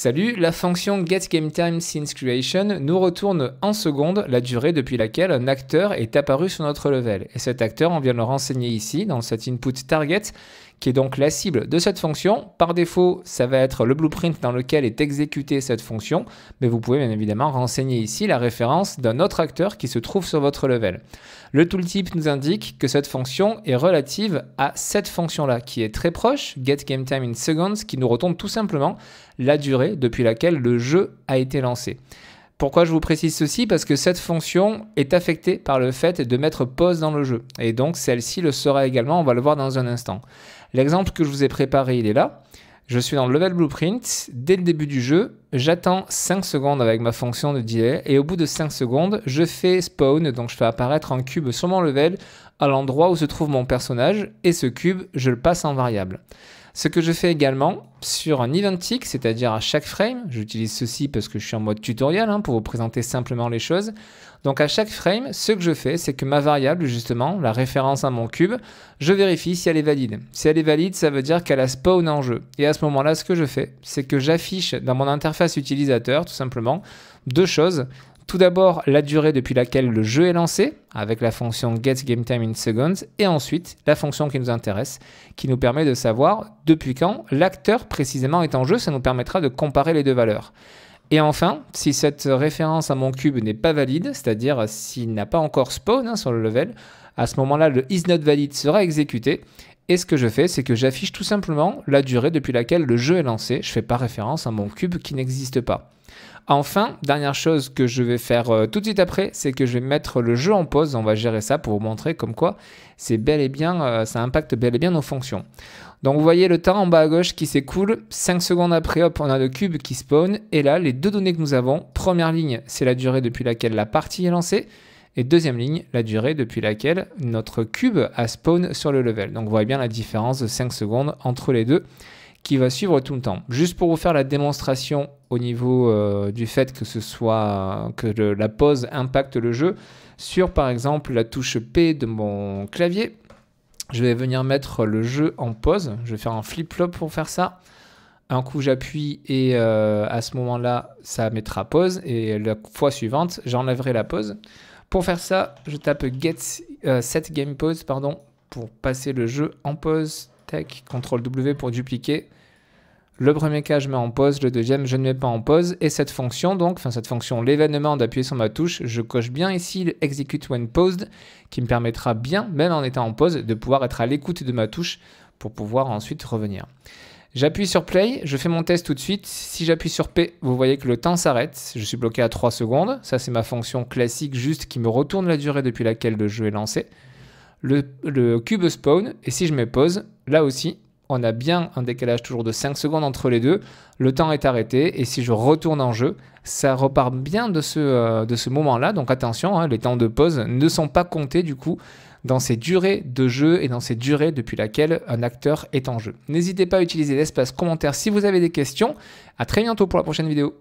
Salut, la fonction getGameTimeSinceCreation nous retourne en secondes la durée depuis laquelle un acteur est apparu sur notre level. Et cet acteur, on vient de le renseigner ici dans cet input target, qui est donc la cible de cette fonction. Par défaut, ça va être le blueprint dans lequel est exécutée cette fonction, mais vous pouvez bien évidemment renseigner ici la référence d'un autre acteur qui se trouve sur votre level. Le tooltip nous indique que cette fonction est relative à cette fonction-là, qui est très proche, getGameTimeInSeconds, qui nous retourne tout simplement la durée depuis laquelle le jeu a été lancé. Pourquoi je vous précise ceci? Parce que cette fonction est affectée par le fait de mettre pause dans le jeu. Et donc celle-ci le sera également, on va le voir dans un instant. L'exemple que je vous ai préparé, il est là. Je suis dans le level blueprint. Dès le début du jeu, j'attends 5 secondes avec ma fonction de delay. Et au bout de 5 secondes, je fais spawn, donc je fais apparaître un cube sur mon level à l'endroit où se trouve mon personnage. Et ce cube, je le passe en variable. Ce que je fais également sur un event tick, c'est-à-dire à chaque frame, j'utilise ceci parce que je suis en mode tutoriel pour vous présenter simplement les choses. Donc à chaque frame, ce que je fais, c'est que ma variable, justement, la référence à mon cube, je vérifie si elle est valide. Si elle est valide, ça veut dire qu'elle a spawn en jeu. Et à ce moment-là, ce que je fais, c'est que j'affiche dans mon interface utilisateur, tout simplement, deux choses. Tout d'abord, la durée depuis laquelle le jeu est lancé, avec la fonction getGameTimeInSeconds, et ensuite, la fonction qui nous intéresse, qui nous permet de savoir depuis quand l'acteur précisément est en jeu. Ça nous permettra de comparer les deux valeurs. Et enfin, si cette référence à mon cube n'est pas valide, c'est-à-dire s'il n'a pas encore spawn sur le level, à ce moment-là, le isNotValid sera exécuté. Et ce que je fais, c'est que j'affiche tout simplement la durée depuis laquelle le jeu est lancé. Je ne fais pas référence à mon cube qui n'existe pas. Enfin, dernière chose que je vais faire tout de suite après, c'est que je vais mettre le jeu en pause. On va gérer ça pour vous montrer comme quoi c'est bel et bien, ça impacte bel et bien nos fonctions. Donc vous voyez le temps en bas à gauche qui s'écoule. 5 secondes après, hop, on a le cube qui spawn. Et là, les deux données que nous avons, première ligne, c'est la durée depuis laquelle la partie est lancée. Et deuxième ligne, la durée depuis laquelle notre cube a spawn sur le level. Donc vous voyez bien la différence de 5 secondes entre les deux qui va suivre tout le temps. Juste pour vous faire la démonstration au niveau du fait que la pause impacte le jeu, sur par exemple la touche P de mon clavier, je vais venir mettre le jeu en pause. Je vais faire un flip-flop pour faire ça. Un coup j'appuie et à ce moment-là, ça mettra pause et la fois suivante, j'enlèverai la pause. Pour faire ça, je tape setGamePause pour passer le jeu en pause. Tac, CTRL W pour dupliquer. Le premier cas, je mets en pause. Le deuxième, je ne mets pas en pause. Et cette fonction, l'événement d'appuyer sur ma touche, je coche bien ici le Execute when paused, qui me permettra bien, même en étant en pause, de pouvoir être à l'écoute de ma touche pour pouvoir ensuite revenir. J'appuie sur Play, je fais mon test tout de suite. Si j'appuie sur P, vous voyez que le temps s'arrête. Je suis bloqué à 3 secondes. Ça, c'est ma fonction classique juste qui me retourne la durée depuis laquelle le jeu est lancé. Le cube spawn, et si je mets pause, là aussi, on a bien un décalage toujours de 5 secondes entre les deux. Le temps est arrêté, et si je retourne en jeu, ça repart bien de ce moment-là. Donc attention, les temps de pause ne sont pas comptés du coup dans ces durées de jeu et dans ces durées depuis laquelle un acteur est en jeu. N'hésitez pas à utiliser l'espace commentaire si vous avez des questions. À très bientôt pour la prochaine vidéo.